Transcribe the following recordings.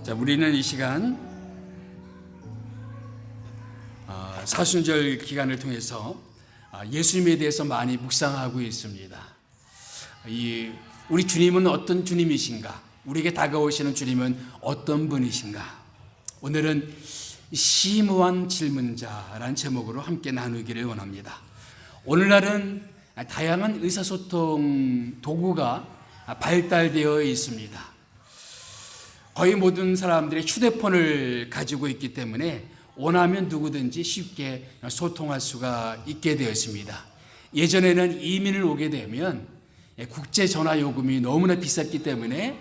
자, 우리는 이 시간 사순절 기간을 통해서 예수님에 대해서 많이 묵상하고 있습니다. 우리 주님은 어떤 주님이신가? 우리에게 다가오시는 주님은 어떤 분이신가? 오늘은 심오한 질문자라는 제목으로 함께 나누기를 원합니다. 오늘날은 다양한 의사소통 도구가 발달되어 있습니다. 거의 모든 사람들이 휴대폰을 가지고 있기 때문에 원하면 누구든지 쉽게 소통할 수가 있게 되었습니다. 예전에는 이민을 오게 되면 국제 전화 요금이 너무나 비쌌기 때문에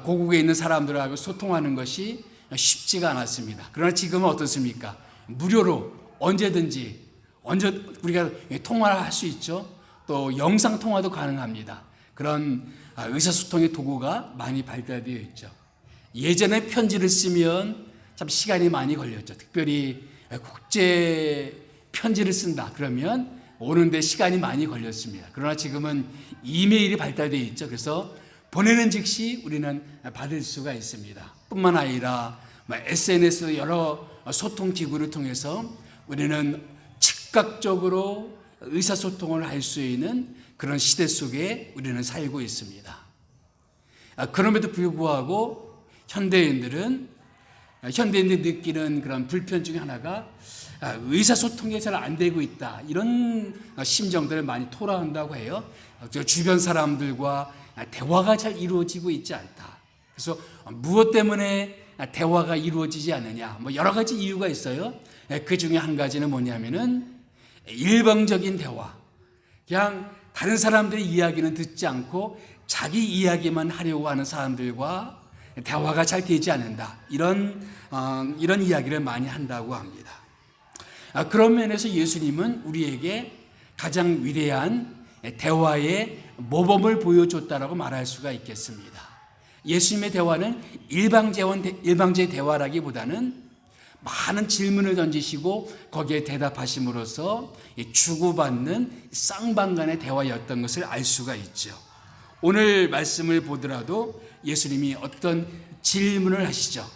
고국에 있는 사람들하고 소통하는 것이 쉽지가 않았습니다. 그러나 지금은 어떻습니까? 무료로 언제든지 우리가 통화를 할 수 있죠. 또 영상 통화도 가능합니다. 그런 의사소통의 도구가 많이 발달되어 있죠. 예전에 편지를 쓰면 참 시간이 많이 걸렸죠. 특별히 국제 편지를 쓴다 그러면 오는데 시간이 많이 걸렸습니다. 그러나 지금은 이메일이 발달되어 있죠. 그래서 보내는 즉시 우리는 받을 수가 있습니다. 뿐만 아니라 SNS 여러 소통 기구를 통해서 우리는 즉각적으로 의사소통을 할 수 있는 그런 시대 속에 우리는 살고 있습니다. 그럼에도 불구하고 현대인들이 느끼는 그런 불편 중에 하나가 의사소통이 잘 안 되고 있다. 이런 심정들을 많이 토로한다고 해요. 주변 사람들과 대화가 잘 이루어지고 있지 않다. 그래서 무엇 때문에 대화가 이루어지지 않느냐. 여러 가지 이유가 있어요. 그 중에 한 가지는 뭐냐면은 일방적인 대화. 그냥 다른 사람들의 이야기는 듣지 않고 자기 이야기만 하려고 하는 사람들과 대화가 잘 되지 않는다. 이런 이야기를 많이 한다고 합니다. 그런 면에서 예수님은 우리에게 가장 위대한 대화의 모범을 보여줬다라고 말할 수가 있겠습니다. 예수님의 대화는 일방적인 대화라기보다는 많은 질문을 던지시고 거기에 대답하심으로써 주고받는 쌍방간의 대화였던 것을 알 수가 있죠. 오늘 말씀을 보더라도 예수님이 어떤 질문을 하시죠.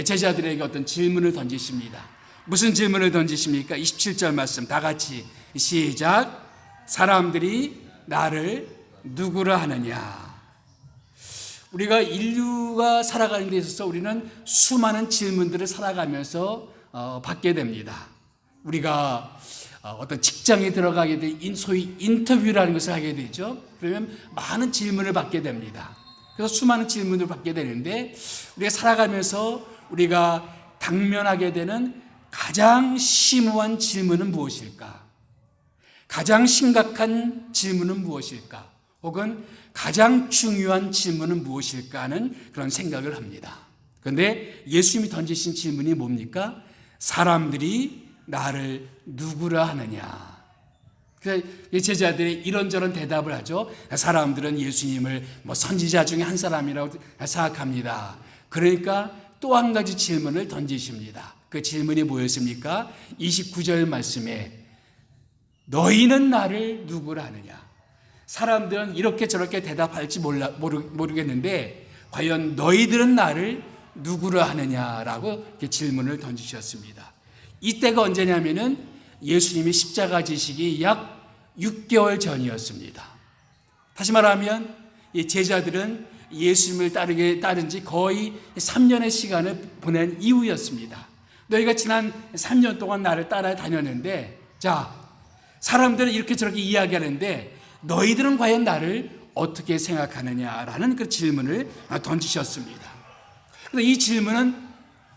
제자들에게 어떤 질문을 던지십니다. 무슨 질문을 던지십니까? 27절 말씀 다 같이 시작. 사람들이 나를 누구라 하느냐. 우리가 인류가 살아가는 데 있어서 우리는 수많은 질문들을 살아가면서 받게 됩니다. 우리가 어떤 직장에 들어가게 될 소위 인터뷰라는 것을 하게 되죠. 그러면 많은 질문을 받게 됩니다. 그래서 수많은 질문을 받게 되는데 우리가 살아가면서 우리가 당면하게 되는 가장 심오한 질문은 무엇일까? 가장 심각한 질문은 무엇일까? 혹은 가장 중요한 질문은 무엇일까 하는 그런 생각을 합니다. 그런데 예수님이 던지신 질문이 뭡니까? 사람들이 나를 누구라 하느냐. 제자들이 이런저런 대답을 하죠. 사람들은 예수님을 선지자 중에 한 사람이라고 생각합니다. 그러니까 또 한 가지 질문을 던지십니다. 그 질문이 뭐였습니까? 29절 말씀에 너희는 나를 누구라 하느냐. 사람들은 이렇게 저렇게 대답할지 모르겠는데 과연 너희들은 나를 누구라 하느냐라고 이렇게 질문을 던지셨습니다. 이때가 언제냐면은 예수님이 십자가 지시기 약 6개월 전이었습니다. 다시 말하면 이 제자들은 예수님을 따른 지 거의 3년의 시간을 보낸 이후였습니다. 너희가 지난 3년 동안 나를 따라다녔는데 자, 사람들은 이렇게 저렇게 이야기하는데 너희들은 과연 나를 어떻게 생각하느냐라는 그 질문을 던지셨습니다. 그래서 이 질문은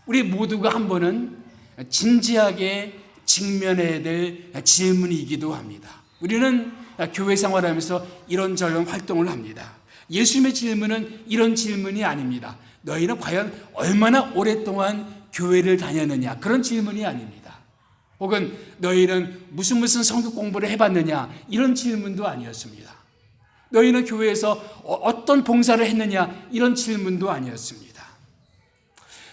우리 모두가 한 번은 진지하게 직면해야 될 질문이기도 합니다. 우리는 교회 생활하면서 이런저런 활동을 합니다. 예수님의 질문은 이런 질문이 아닙니다. 너희는 과연 얼마나 오랫동안 교회를 다녔느냐 그런 질문이 아닙니다. 혹은 너희는 무슨 성경 공부를 해봤느냐 이런 질문도 아니었습니다. 너희는 교회에서 어떤 봉사를 했느냐 이런 질문도 아니었습니다.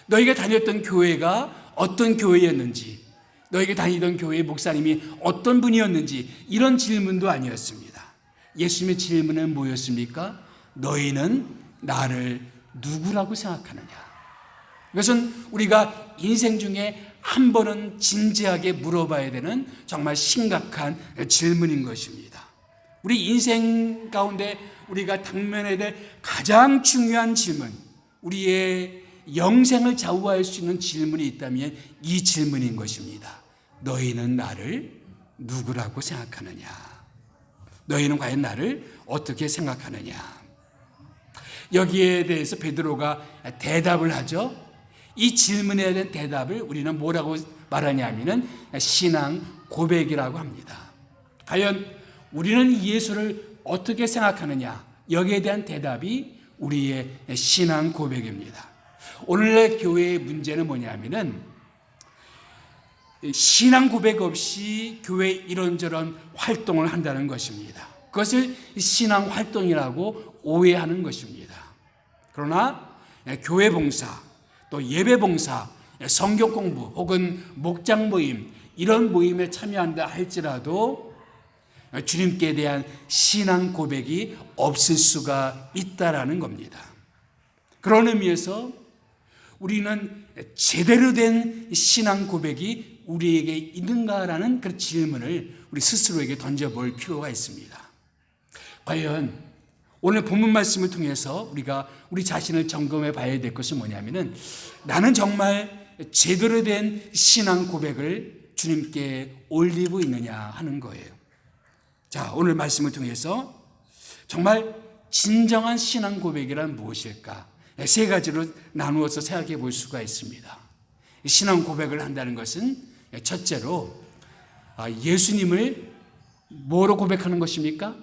너희가 다녔던 교회가 어떤 교회였는지 너희가 다니던 교회의 목사님이 어떤 분이었는지 이런 질문도 아니었습니다. 예수님의 질문은 뭐였습니까? 너희는 나를 누구라고 생각하느냐? 이것은 우리가 인생 중에 한 번은 진지하게 물어봐야 되는 정말 심각한 질문인 것입니다. 우리 인생 가운데 우리가 당면해야 될 가장 중요한 질문, 우리의 영생을 좌우할 수 있는 질문이 있다면 이 질문인 것입니다. 너희는 나를 누구라고 생각하느냐? 너희는 과연 나를 어떻게 생각하느냐? 여기에 대해서 베드로가 대답을 하죠. 이 질문에 대한 대답을 우리는 뭐라고 말하냐면은 신앙 고백이라고 합니다. 과연 우리는 예수를 어떻게 생각하느냐? 여기에 대한 대답이 우리의 신앙 고백입니다. 오늘날 교회의 문제는 뭐냐면은 신앙 고백 없이 교회 이런저런 활동을 한다는 것입니다. 그것을 신앙 활동이라고 오해하는 것입니다. 그러나 교회 봉사, 또 예배 봉사, 성경 공부 혹은 목장 모임, 이런 모임에 참여한다 할지라도 주님께 대한 신앙 고백이 없을 수가 있다라는 겁니다. 그런 의미에서 우리는 제대로 된 신앙 고백이 우리에게 있는가라는 그런 질문을 우리 스스로에게 던져볼 필요가 있습니다. 과연 오늘 본문 말씀을 통해서 우리가 우리 자신을 점검해 봐야 될 것은 뭐냐면은 나는 정말 제대로 된 신앙 고백을 주님께 올리고 있느냐 하는 거예요. 자, 오늘 말씀을 통해서 정말 진정한 신앙 고백이란 무엇일까? 세 가지로 나누어서 생각해 볼 수가 있습니다. 신앙 고백을 한다는 것은 첫째로 예수님을 뭐로 고백하는 것입니까?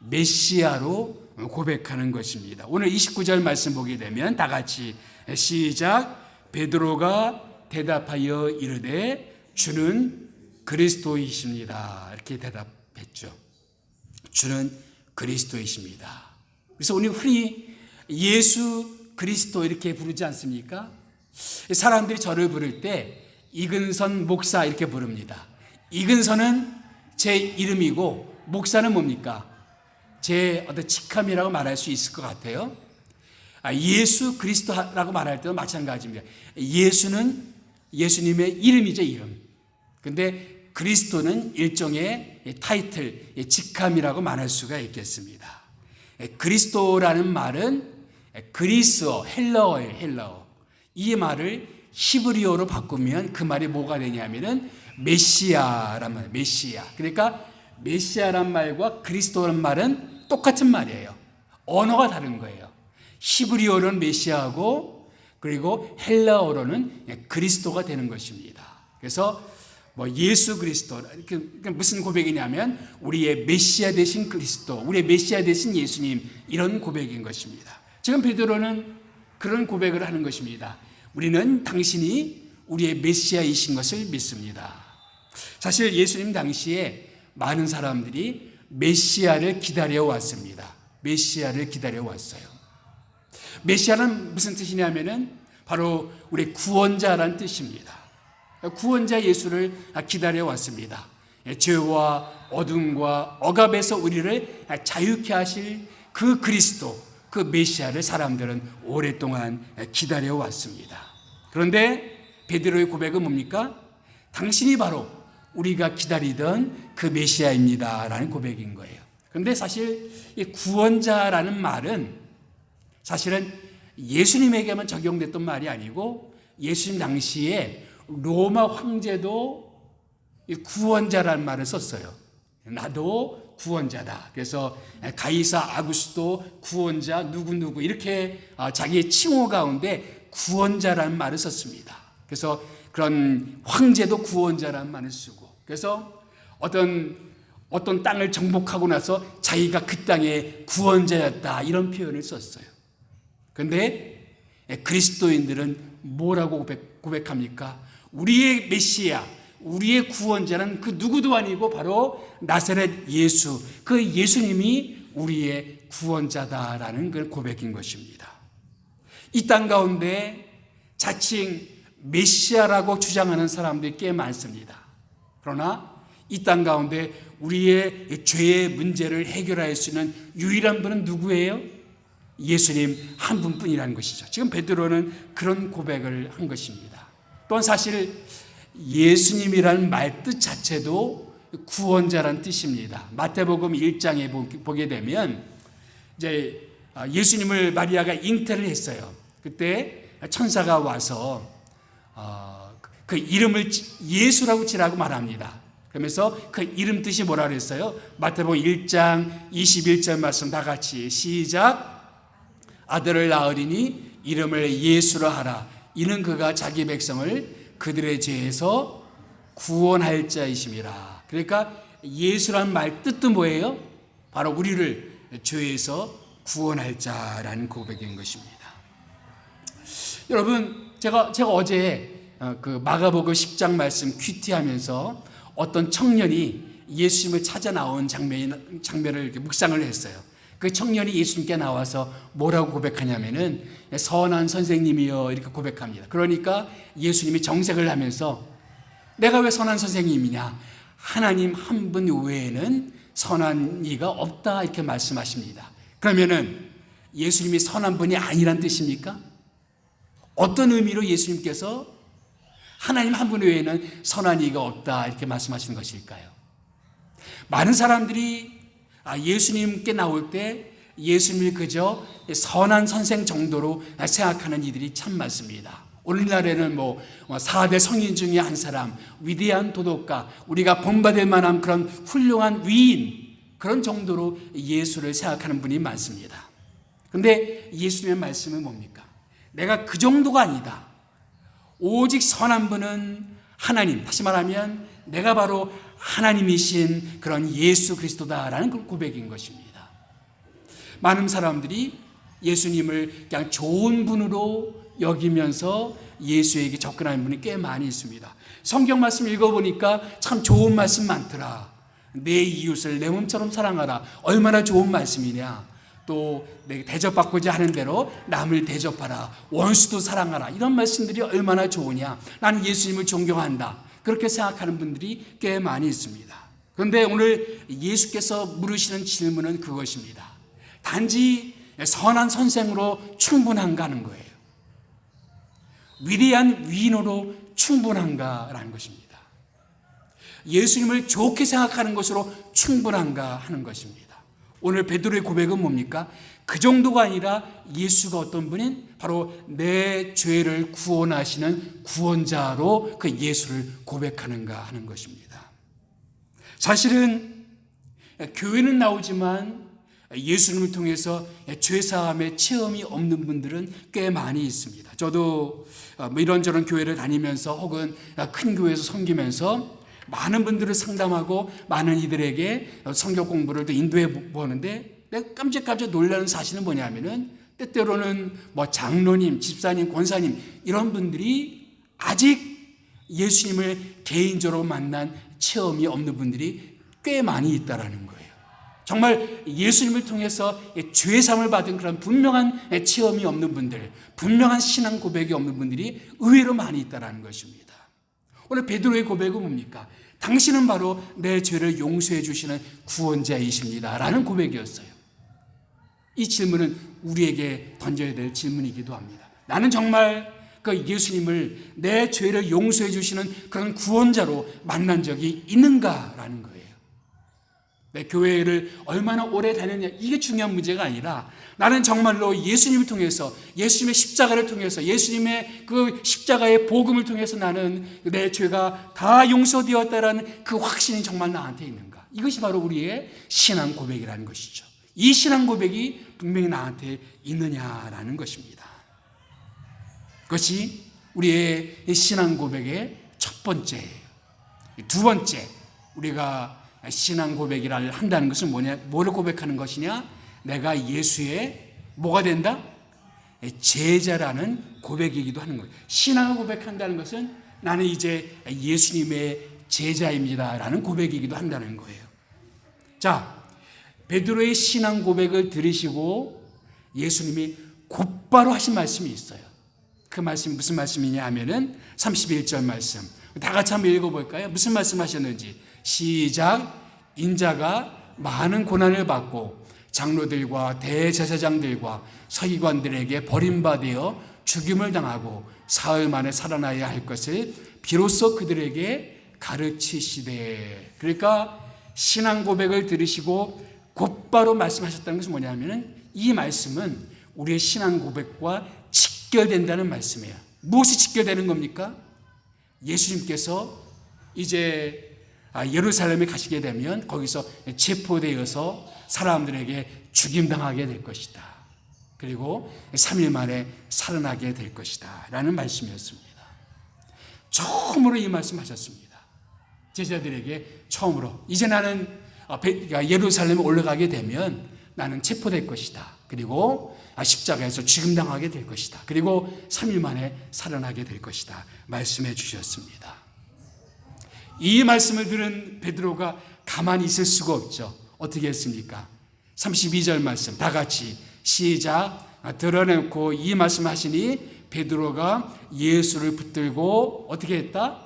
메시아로 고백하는 것입니다. 오늘 29절 말씀 보게 되면 다 같이 시작. 베드로가 대답하여 이르되 주는 그리스도이십니다. 이렇게 대답했죠. 주는 그리스도이십니다. 그래서 우리 흔히 예수 그리스도 이렇게 부르지 않습니까? 사람들이 저를 부를 때 이근선 목사 이렇게 부릅니다. 이근선은 제 이름이고 목사는 뭡니까? 제 어떤 직함이라고 말할 수 있을 것 같아요. 예수 그리스도라고 말할 때도 마찬가지입니다. 예수는 예수님의 이름이죠, 이름. 근데 그리스도는 일종의 타이틀, 직함이라고 말할 수가 있겠습니다. 그리스도라는 말은 그리스어, 헬라어예요, 헬라어. 이 말을 히브리어로 바꾸면 그 말이 뭐가 되냐면은 메시아란 말이에요, 메시아. 그러니까 메시아란 말과 그리스도란 말은 똑같은 말이에요. 언어가 다른 거예요. 히브리어로는 메시아고 그리고 헬라어로는 그리스도가 되는 것입니다. 그래서 예수 그리스도, 무슨 고백이냐면 우리의 메시아 되신 그리스도, 우리의 메시아 되신 예수님, 이런 고백인 것입니다. 지금 베드로는 그런 고백을 하는 것입니다. 우리는 당신이 우리의 메시아이신 것을 믿습니다. 사실 예수님 당시에 많은 사람들이 메시아를 기다려왔습니다. 메시아를 기다려왔어요. 메시아는 무슨 뜻이냐면은 바로 우리 구원자라는 뜻입니다. 구원자 예수를 기다려왔습니다. 죄와 어둠과 억압에서 우리를 자유케 하실 그 그리스도, 그 메시아를 사람들은 오랫동안 기다려왔습니다. 그런데 베드로의 고백은 뭡니까? 당신이 바로 우리가 기다리던 그 메시아입니다 라는 고백인 거예요. 그런데 사실 이 구원자라는 말은 사실은 예수님에게만 적용됐던 말이 아니고 예수님 당시에 로마 황제도 이 구원자라는 말을 썼어요. 나도 구원자다. 그래서 가이사 아구스도 구원자 누구누구 이렇게 자기의 칭호 가운데 구원자라는 말을 썼습니다. 그래서 그런 황제도 구원자라는 말을 쓰고, 그래서 어떤 땅을 정복하고 나서 자기가 그 땅의 구원자였다 이런 표현을 썼어요. 그런데 그리스도인들은 뭐라고 고백합니까? 우리의 메시아, 우리의 구원자는 그 누구도 아니고 바로 나사렛 예수, 그 예수님이 우리의 구원자다라는 그 고백인 것입니다. 이 땅 가운데 자칭 메시아라고 주장하는 사람들이 꽤 많습니다. 그러나 이 땅 가운데 우리의 죄의 문제를 해결할 수 있는 유일한 분은 누구예요? 예수님 한 분뿐이라는 것이죠. 지금 베드로는 그런 고백을 한 것입니다. 또한 사실 예수님이라는 말뜻 자체도 구원자라는 뜻입니다. 마태복음 1장에 보게 되면 이제 예수님을 마리아가 잉태를 했어요. 그때 천사가 와서 그 이름을 예수라고 지라고 말합니다. 그러면서 그 이름 뜻이 뭐라 그랬어요? 마태복음 1장 21절 말씀 다 같이 시작. 아들을 낳으리니 이름을 예수라 하라. 이는 그가 자기 백성을 그들의 죄에서 구원할 자이심이라. 그러니까 예수란 말 뜻도 뭐예요? 바로 우리를 죄에서 구원할 자라는 고백인 것입니다. 여러분, 제가 어제 그 마가복음 10장 말씀 큐티하면서 어떤 청년이 예수님을 찾아 나온 장면을 이렇게 묵상을 했어요. 그 청년이 예수님께 나와서 뭐라고 고백하냐면은 선한 선생님이여 이렇게 고백합니다. 그러니까 예수님이 정색을 하면서 내가 왜 선한 선생님이냐? 하나님 한 분 외에는 선한 이가 없다 이렇게 말씀하십니다. 그러면은 예수님이 선한 분이 아니란 뜻입니까? 어떤 의미로 예수님께서 하나님 한 분 외에는 선한 이가 없다 이렇게 말씀하시는 것일까요? 많은 사람들이 예수님께 나올 때 예수님이 그저 선한 선생 정도로 생각하는 이들이 참 많습니다. 오늘날에는 4대 성인 중에 한 사람, 위대한 도덕가, 우리가 본받을 만한 그런 훌륭한 위인, 그런 정도로 예수를 생각하는 분이 많습니다. 그런데 예수님의 말씀은 뭡니까? 내가 그 정도가 아니다. 오직 선한 분은 하나님, 다시 말하면 내가 바로 하나님이신 그런 예수 그리스도다라는 그 고백인 것입니다. 많은 사람들이 예수님을 그냥 좋은 분으로 여기면서 예수에게 접근하는 분이 꽤 많이 있습니다. 성경 말씀 읽어보니까 참 좋은 말씀 많더라. 내 이웃을 내 몸처럼 사랑하라. 얼마나 좋은 말씀이냐. 또 내가 대접받고자 하는 대로 남을 대접하라. 원수도 사랑하라. 이런 말씀들이 얼마나 좋으냐. 나는 예수님을 존경한다. 그렇게 생각하는 분들이 꽤 많이 있습니다. 그런데 오늘 예수께서 물으시는 질문은 그것입니다. 단지 선한 선생으로 충분한가 하는 거예요. 위대한 위인으로 충분한가라는 것입니다. 예수님을 좋게 생각하는 것으로 충분한가 하는 것입니다. 오늘 베드로의 고백은 뭡니까? 그 정도가 아니라 예수가 어떤 분인? 바로 내 죄를 구원하시는 구원자로 그 예수를 고백하는가 하는 것입니다. 사실은 교회는 나오지만 예수님을 통해서 죄사함의 체험이 없는 분들은 꽤 많이 있습니다. 저도 이런저런 교회를 다니면서 혹은 큰 교회에서 섬기면서 많은 분들을 상담하고 많은 이들에게 성경 공부를 또 인도해 보는데 내가 깜짝깜짝 놀라는 사실은 뭐냐면은 때때로는 장로님, 집사님, 권사님 이런 분들이 아직 예수님을 개인적으로 만난 체험이 없는 분들이 꽤 많이 있다라는 거예요. 정말 예수님을 통해서 죄사함을 받은 그런 분명한 체험이 없는 분들, 분명한 신앙 고백이 없는 분들이 의외로 많이 있다라는 것입니다. 오늘 베드로의 고백은 뭡니까? 당신은 바로 내 죄를 용서해 주시는 구원자이십니다 라는 고백이었어요. 이 질문은 우리에게 던져야 될 질문이기도 합니다. 나는 정말 그 예수님을 내 죄를 용서해 주시는 그런 구원자로 만난 적이 있는가라는 거예요. 내 교회를 얼마나 오래 다녔냐 이게 중요한 문제가 아니라 나는 정말로 예수님을 통해서 예수님의 십자가를 통해서 예수님의 그 십자가의 복음을 통해서 나는 내 죄가 다 용서되었다라는 그 확신이 정말 나한테 있는가. 이것이 바로 우리의 신앙 고백이라는 것이죠. 이 신앙 고백이 분명히 나한테 있느냐라는 것입니다. 그것이 우리의 신앙 고백의 첫 번째예요. 두 번째, 우리가 신앙 고백이라 한다는 것은 뭐를 고백하는 것이냐? 내가 예수의 뭐가 된다? 제자라는 고백이기도 하는 거예요. 신앙을 고백한다는 것은 나는 이제 예수님의 제자입니다 라는 고백이기도 한다는 거예요. 자, 베드로의 신앙 고백을 들으시고 예수님이 곧바로 하신 말씀이 있어요. 그 말씀이 무슨 말씀이냐 하면은 31절 말씀. 다 같이 한번 읽어볼까요? 무슨 말씀 하셨는지. 시작. 인자가 많은 고난을 받고 장로들과 대제사장들과 서기관들에게 버림받아 죽임을 당하고 사흘 만에 살아나야 할 것을 비로소 그들에게 가르치시되. 그러니까 신앙 고백을 들으시고 곧바로 말씀하셨다는 것은 뭐냐면은 이 말씀은 우리의 신앙 고백과 직결된다는 말씀이에요. 무엇이 직결되는 겁니까? 예수님께서 이제 예루살렘에 가시게 되면 거기서 체포되어서 사람들에게 죽임당하게 될 것이다. 그리고 3일 만에 살아나게 될 것이다 라는 말씀이었습니다. 처음으로 이 말씀하셨습니다. 제자들에게 처음으로 이제 나는 예루살렘에 올라가게 되면 나는 체포될 것이다. 그리고 십자가에서 죽임당하게 될 것이다. 그리고 3일 만에 살아나게 될 것이다 말씀해 주셨습니다. 이 말씀을 들은 베드로가 가만히 있을 수가 없죠. 어떻게 했습니까? 32절 말씀 다 같이 시작. 드러내고 이 말씀 하시니 베드로가 예수를 붙들고 어떻게 했다?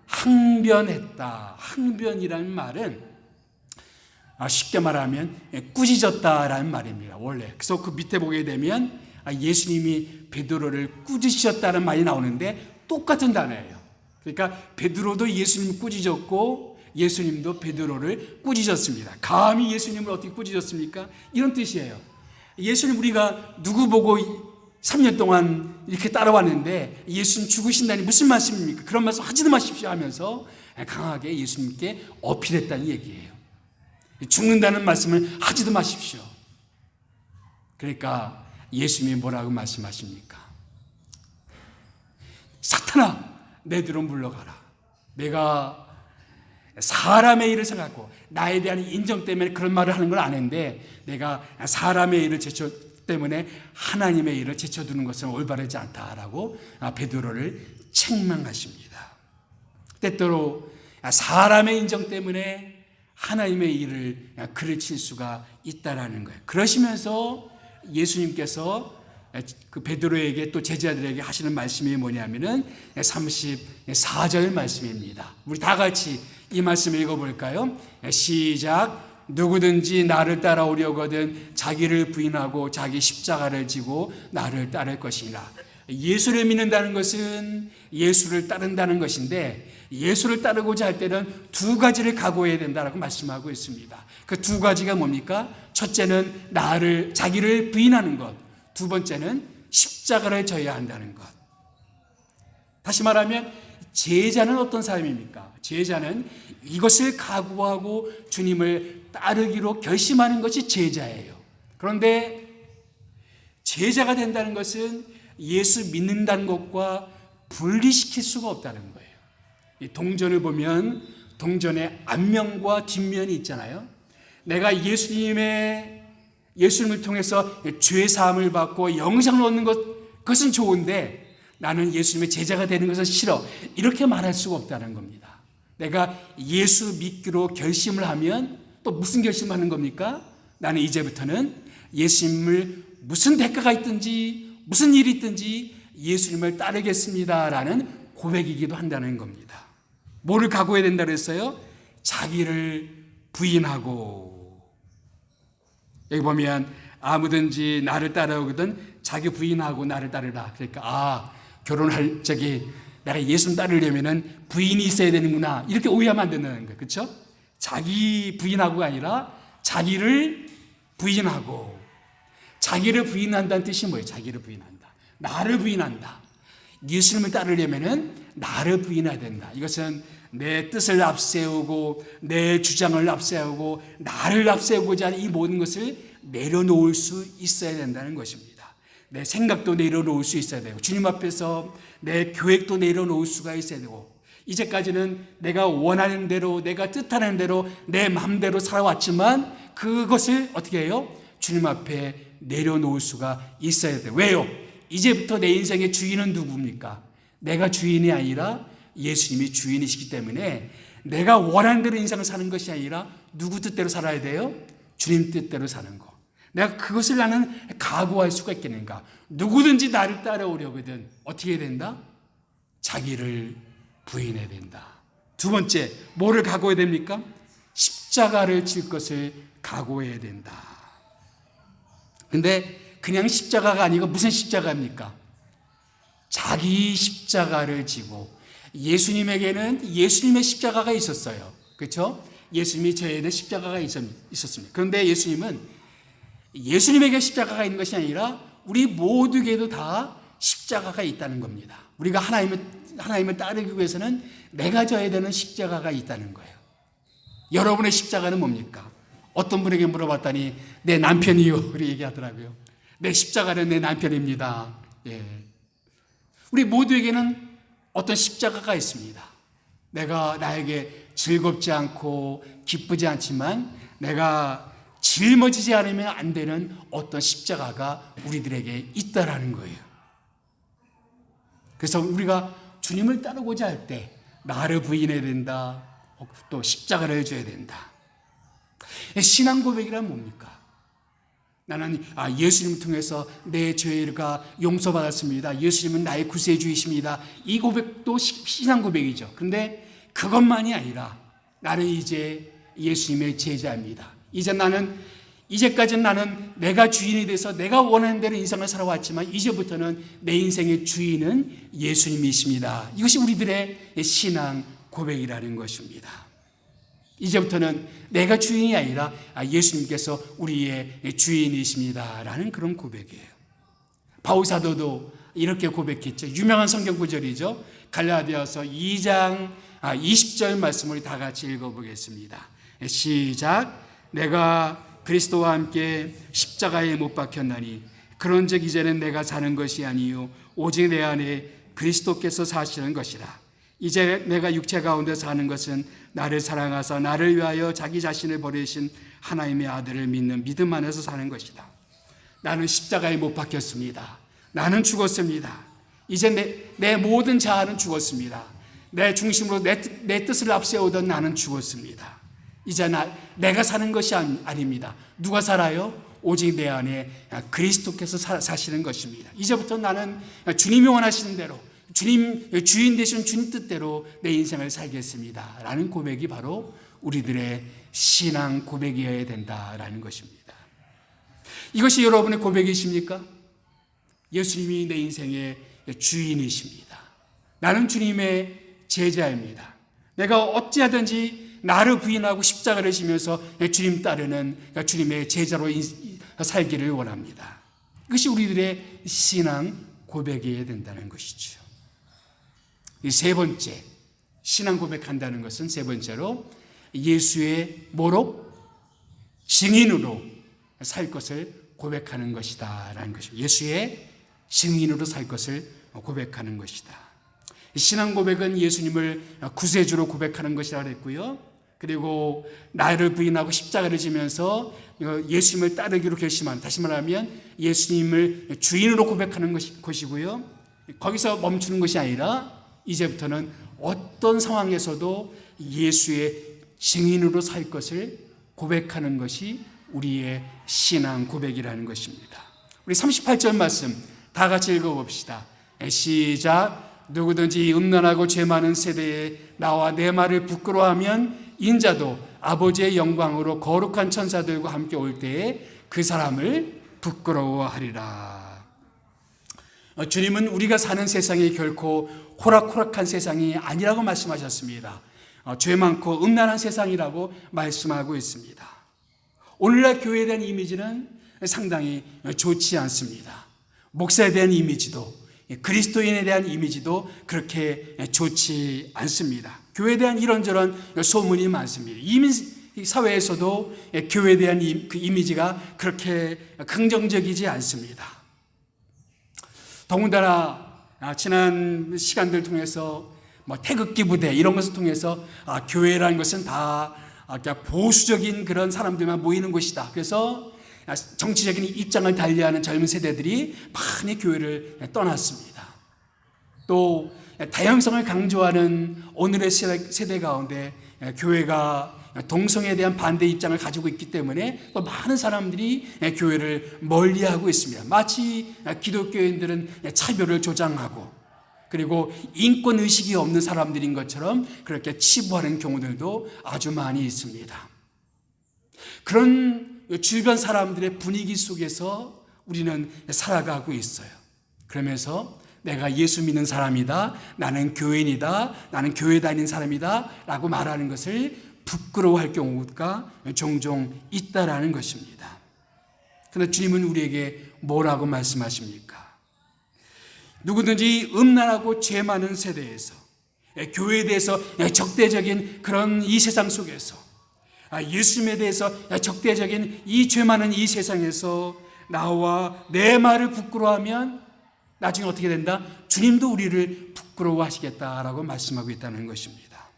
항변했다. 항변이라는 말은 쉽게 말하면 꾸짖었다라는 말입니다. 원래. 그래서 그 밑에 보게 되면 예수님이 베드로를 꾸짖으셨다는 말이 나오는데 똑같은 단어예요. 그러니까 베드로도 예수님을 꾸짖었고 예수님도 베드로를 꾸짖었습니다. 감히 예수님을 어떻게 꾸짖었습니까? 이런 뜻이에요. 예수님 우리가 누구 보고 3년 동안 이렇게 따라왔는데 예수님 죽으신다니 무슨 말씀입니까? 그런 말씀 하지도 마십시오 하면서 강하게 예수님께 어필했다는 얘기예요. 죽는다는 말씀을 하지도 마십시오. 그러니까 예수님이 뭐라고 말씀하십니까? 사탄아, 내 뒤로 물러가라. 내가 사람의 일을 생각하고 나에 대한 인정 때문에 그런 말을 하는 건 아는데 내가 사람의 일을 때문에 하나님의 일을 제쳐두는 것은 올바르지 않다라고 베드로를 책망하십니다. 때때로 사람의 인정 때문에 하나님의 일을 그르칠 수가 있다라는 거예요. 그러시면서 예수님께서 그 베드로에게 또 제자들에게 하시는 말씀이 뭐냐면은 34절 말씀입니다. 우리 다 같이 이 말씀 읽어볼까요? 시작. 누구든지 나를 따라오려거든 자기를 부인하고 자기 십자가를 지고 나를 따를 것이라. 예수를 믿는다는 것은 예수를 따른다는 것인데 예수를 따르고자 할 때는 두 가지를 각오해야 된다라고 말씀하고 있습니다. 그 두 가지가 뭡니까? 첫째는 자기를 부인하는 것. 두 번째는 십자가를 져야 한다는 것. 다시 말하면 제자는 어떤 사람입니까? 제자는 이것을 각오하고 주님을 따르기로 결심하는 것이 제자예요. 그런데 제자가 된다는 것은 예수 믿는다는 것과 분리시킬 수가 없다는 거예요. 이 동전을 보면 동전의 앞면과 뒷면이 있잖아요. 내가 예수님을 통해서 죄 사함을 받고 영생을 얻는 그것은 좋은데 나는 예수님의 제자가 되는 것은 싫어. 이렇게 말할 수가 없다는 겁니다. 내가 예수 믿기로 결심을 하면 또 무슨 결심하는 겁니까? 나는 이제부터는 예수님을 무슨 대가가 있든지 무슨 일이 있든지 예수님을 따르겠습니다라는 고백이기도 한다는 겁니다. 뭐를 각오해야 된다고 했어요? 자기를 부인하고. 여기 보면 아무든지 나를 따라오거든 자기 부인하고 나를 따르라. 그러니까 결혼할 적에 내가 예수님 따르려면은 부인이 있어야 되는구나 이렇게 오해하면 안 된다는 거예요. 그렇죠? 자기 부인하고가 아니라 자기를 부인하고. 자기를 부인한다는 뜻이 뭐예요? 자기를 부인한다. 나를 부인한다. 예수님을 따르려면은 나를 부인해야 된다. 이것은 내 뜻을 앞세우고 내 주장을 앞세우고 나를 앞세우고자 하는 이 모든 것을 내려놓을 수 있어야 된다는 것입니다. 내 생각도 내려놓을 수 있어야 되고 주님 앞에서 내 계획도 내려놓을 수가 있어야 되고 이제까지는 내가 원하는 대로 내가 뜻하는 대로 내 마음대로 살아왔지만 그것을 어떻게 해요? 주님 앞에 내려놓을 수가 있어야 돼요. 왜요? 이제부터 내 인생의 주인은 누굽니까? 내가 주인이 아니라 예수님이 주인이시기 때문에 내가 원하는 대로 인생을 사는 것이 아니라 누구 뜻대로 살아야 돼요? 주님 뜻대로 사는 거. 내가 그것을 나는 각오할 수가 있겠는가? 누구든지 나를 따라오려거든 어떻게 해야 된다? 자기를 부인해야 된다. 두 번째, 뭐를 각오해야 됩니까? 십자가를 질 것을 각오해야 된다. 근데 그냥 십자가가 아니고 무슨 십자가입니까? 자기 십자가를 지고, 예수님에게는 예수님의 십자가가 있었어요. 그렇죠? 예수님이 저에게 십자가가 있었습니다. 그런데 예수님은 예수님에게 십자가가 있는 것이 아니라 우리 모두에게도 다 십자가가 있다는 겁니다. 우리가 하나님을 따르기 위해서는 내가 져야 되는 십자가가 있다는 거예요. 여러분의 십자가는 뭡니까? 어떤 분에게 물어봤더니 내 남편이요, 그렇게 얘기하더라고요. 내 십자가는 내 남편입니다. 예. 우리 모두에게는 어떤 십자가가 있습니다. 내가 나에게 즐겁지 않고 기쁘지 않지만 내가 짊어지지 않으면 안 되는 어떤 십자가가 우리들에게 있다라는 거예요. 그래서 우리가 주님을 따르고자 할 때 나를 부인해야 된다, 또 십자가를 져야 된다. 신앙 고백이란 뭡니까? 나는 예수님을 통해서 내 죄가 용서받았습니다. 예수님은 나의 구세주이십니다. 이 고백도 신앙 고백이죠. 그런데 그것만이 아니라 나는 이제 예수님의 제자입니다. 이제까지는 나는 내가 주인이 돼서 내가 원하는 대로 인생을 살아왔지만 이제부터는 내 인생의 주인은 예수님이십니다. 이것이 우리들의 신앙 고백이라는 것입니다. 이제부터는 내가 주인이 아니라 예수님께서 우리의 주인이십니다 라는 그런 고백이에요. 바울 사도도 이렇게 고백했죠. 유명한 성경 구절이죠. 갈라디아서 2장 20절 말씀을 다 같이 읽어보겠습니다. 시작. 내가 그리스도와 함께 십자가에 못 박혔나니 그런즉 이제는 내가 사는 것이 아니요 오직 내 안에 그리스도께서 사시는 것이라. 이제 내가 육체 가운데 사는 것은 나를 사랑하사 나를 위하여 자기 자신을 버리신 하나님의 아들을 믿는 믿음 안에서 사는 것이다. 나는 십자가에 못 박혔습니다. 나는 죽었습니다. 이제 내 모든 자아는 죽었습니다. 내 중심으로 내 뜻을 앞세우던 나는 죽었습니다. 이제 내가 사는 것이 아닙니다. 누가 살아요? 오직 내 안에 그리스도께서 사시는 것입니다. 이제부터 나는 주님이 원하시는 대로 주인 되신 주님 뜻대로 내 인생을 살겠습니다 라는 고백이 바로 우리들의 신앙 고백이어야 된다라는 것입니다. 이것이 여러분의 고백이십니까? 예수님이 내 인생의 주인이십니다. 나는 주님의 제자입니다. 내가 어찌하든지 나를 부인하고 십자가를 지면서 주님 따르는 주님의 제자로 살기를 원합니다. 이것이 우리들의 신앙 고백이어야 된다는 것이죠. 이 세 번째, 신앙 고백한다는 것은 세 번째로 예수의 뭐로? 증인으로 살 것을 고백하는 것이다 라는 것입니다. 예수의 증인으로 살 것을 고백하는 것이다. 신앙 고백은 예수님을 구세주로 고백하는 것이라고 했고요. 그리고 나를 부인하고 십자가를 지면서 예수님을 따르기로 결심하는, 다시 말하면 예수님을 주인으로 고백하는 것이고요. 거기서 멈추는 것이 아니라 이제부터는 어떤 상황에서도 예수의 증인으로 살 것을 고백하는 것이 우리의 신앙 고백이라는 것입니다. 우리 38절 말씀 다 같이 읽어봅시다. 시작. 누구든지 음란하고 죄 많은 세대에 나와 내 말을 부끄러워하면 인자도 아버지의 영광으로 거룩한 천사들과 함께 올 때에 그 사람을 부끄러워하리라. 주님은 우리가 사는 세상이 결코 호락호락한 세상이 아니라고 말씀하셨습니다. 죄 많고 음란한 세상이라고 말씀하고 있습니다. 오늘날 교회에 대한 이미지는 상당히 좋지 않습니다. 목사에 대한 이미지도, 그리스도인에 대한 이미지도 그렇게 좋지 않습니다. 교회에 대한 이런저런 소문이 많습니다. 이미 사회에서도 교회에 대한 그 이미지가 그렇게 긍정적이지 않습니다. 더군다나 지난 시간들 통해서 태극기 부대 이런 것을 통해서 교회라는 것은 다 보수적인 그런 사람들만 모이는 곳이다. 그래서 정치적인 입장을 달리하는 젊은 세대들이 많이 교회를 떠났습니다. 또 다양성을 강조하는 오늘의 세대 가운데 교회가 동성애에 대한 반대 입장을 가지고 있기 때문에 많은 사람들이 교회를 멀리하고 있습니다. 마치 기독교인들은 차별을 조장하고 그리고 인권의식이 없는 사람들인 것처럼 그렇게 치부하는 경우들도 아주 많이 있습니다. 그런 주변 사람들의 분위기 속에서 우리는 살아가고 있어요. 그러면서 내가 예수 믿는 사람이다, 나는 교인이다, 나는 교회 다니는 사람이다 라고 말하는 것을 부끄러워할 경우가 종종 있다라는 것입니다. 그러나 주님은 우리에게 뭐라고 말씀하십니까? 누구든지 음란하고 죄 많은 세대에서, 교회에 대해서 적대적인 그런 이 세상 속에서, 예수님에 대해서 적대적인 이 죄 많은 이 세상에서 나와 내 말을 부끄러워하면 나중에 어떻게 된다? 주님도 우리를 부끄러워하시겠다라고 말씀하고 있다는 것입니다.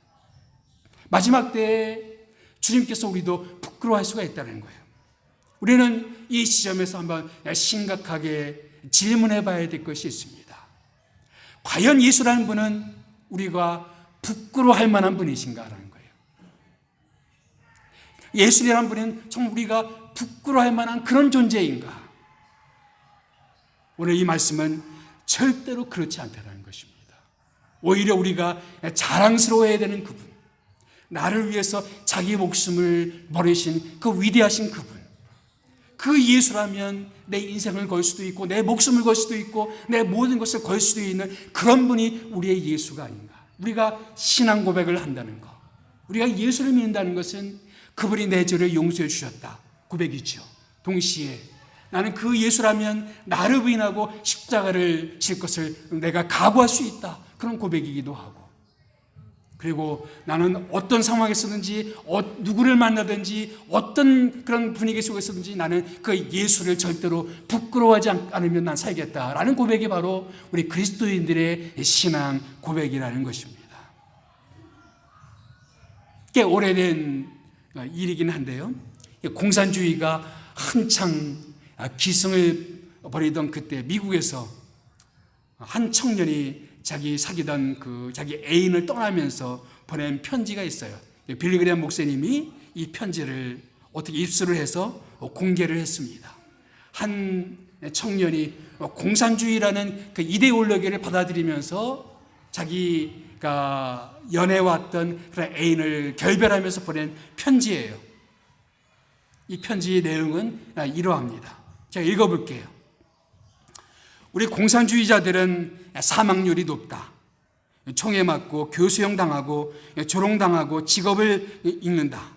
마지막 때에 주님께서 우리도 부끄러워할 수가 있다는 거예요. 우리는 이 시점에서 한번 심각하게 질문해 봐야 될 것이 있습니다. 과연 예수라는 분은 우리가 부끄러워할 만한 분이신가라는 거예요. 예수라는 분은 정말 우리가 부끄러워할 만한 그런 존재인가? 오늘 이 말씀은 절대로 그렇지 않다는 것입니다. 오히려 우리가 자랑스러워해야 되는 그분, 나를 위해서 자기 목숨을 버리신 그 위대하신 그분, 그 예수라면 내 인생을 걸 수도 있고 내 목숨을 걸 수도 있고 내 모든 것을 걸 수도 있는 그런 분이 우리의 예수가 아닌가. 우리가 신앙 고백을 한다는 것, 우리가 예수를 믿는다는 것은 그분이 내 죄를 용서해 주셨다 고백이죠. 동시에 나는 그 예수라면 나를 부인하고 십자가를 질 것을 내가 각오할 수 있다, 그런 고백이기도 하고, 그리고 나는 어떤 상황에서든지 누구를 만나든지 어떤 그런 분위기 속에서든지 나는 그 예수를 절대로 부끄러워하지 않으면 난 살겠다라는 고백이 바로 우리 그리스도인들의 신앙 고백이라는 것입니다. 꽤 오래된 일이긴 한데요, 공산주의가 한창 기승을 벌이던 그때 미국에서 한 청년이 자기 사귀던 자기 애인을 떠나면서 보낸 편지가 있어요. 빌리그레엄 목사님이 이 편지를 어떻게 입수를 해서 공개를 했습니다. 한 청년이 공산주의라는 그 이데올로기를 받아들이면서 자기가 연애왔던 그런 애인을 결별하면서 보낸 편지예요. 이 편지의 내용은 이러합니다. 제가 읽어볼게요. 우리 공산주의자들은 사망률이 높다. 총에 맞고 교수형 당하고 조롱당하고 직업을 잃는다.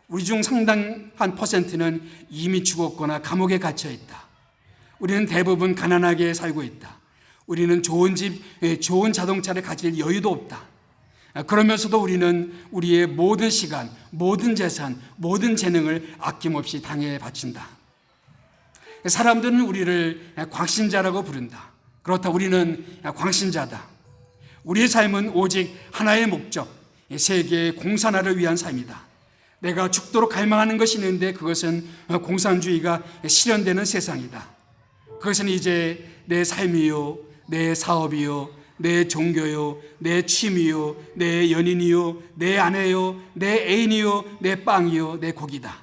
우리 중 상당한 퍼센트는 이미 죽었거나 감옥에 갇혀 있다. 우리는 대부분 가난하게 살고 있다. 우리는 좋은 집, 좋은 자동차를 가질 여유도 없다. 그러면서도 우리는 우리의 모든 시간, 모든 재산, 모든 재능을 아낌없이 당에 바친다. 사람들은 우리를 광신자라고 부른다. 그렇다, 우리는 광신자다. 우리의 삶은 오직 하나의 목적, 세계의 공산화를 위한 삶이다. 내가 죽도록 갈망하는 것이 있는데 그것은 공산주의가 실현되는 세상이다. 그것은 이제 내 삶이요, 내 사업이요, 내 종교요, 내 취미요, 내 연인이요, 내 아내요, 내 애인이요, 내 빵이요, 내 고기다.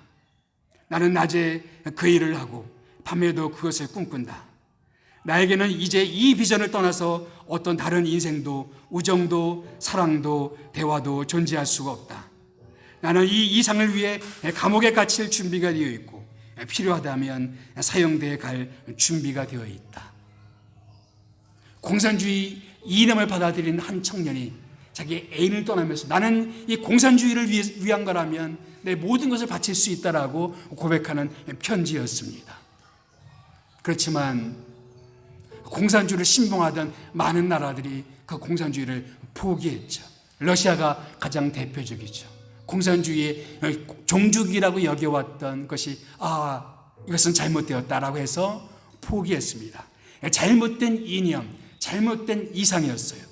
나는 낮에 그 일을 하고 밤에도 그것을 꿈꾼다. 나에게는 이제 이 비전을 떠나서 어떤 다른 인생도, 우정도, 사랑도, 대화도 존재할 수가 없다. 나는 이 이상을 위해 감옥에 갇힐 준비가 되어 있고 필요하다면 사형대에 갈 준비가 되어 있다. 공산주의 이념을 받아들인 한 청년이 자기 애인을 떠나면서 나는 이 공산주의를 위한 거라면 내 모든 것을 바칠 수 있다라고 고백하는 편지였습니다. 그렇지만 공산주의를 신봉하던 많은 나라들이 그 공산주의를 포기했죠. 러시아가 가장 대표적이죠. 공산주의의 종주기라고 여겨왔던 것이 이것은 잘못되었다라고 해서 포기했습니다. 잘못된 이념, 잘못된 이상이었어요.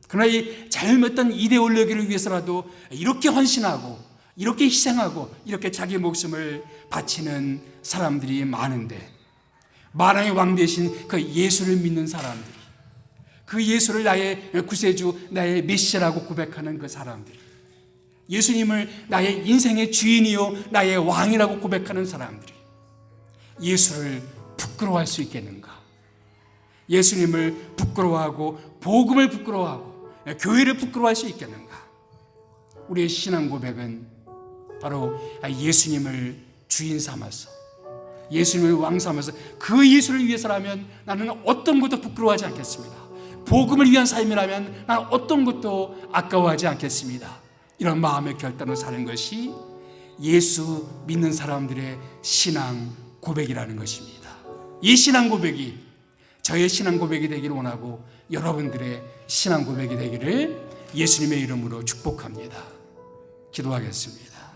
그러나 이 잘못된 이데올로기를 위해서라도 이렇게 헌신하고 이렇게 희생하고 이렇게 자기 목숨을 바치는 사람들이 많은데, 만왕의 왕 되신 그 예수를 믿는 사람들이, 그 예수를 나의 구세주, 나의 메시아라고 고백하는 그 사람들이, 예수님을 나의 인생의 주인이요 나의 왕이라고 고백하는 사람들이 예수를 부끄러워할 수 있겠는가? 예수님을 부끄러워하고 복음을 부끄러워하고 교회를 부끄러워할 수 있겠는가? 우리의 신앙 고백은 바로 예수님을 주인 삼아서 예수님을 왕 삼아서 그 예수를 위해서라면 나는 어떤 것도 부끄러워하지 않겠습니다. 복음을 위한 삶이라면 나는 어떤 것도 아까워하지 않겠습니다. 이런 마음의 결단으로 사는 것이 예수 믿는 사람들의 신앙 고백이라는 것입니다. 이 신앙 고백이 저의 신앙 고백이 되기를 원하고 여러분들의 신앙 고백이 되기를 예수님의 이름으로 축복합니다. 기도하겠습니다.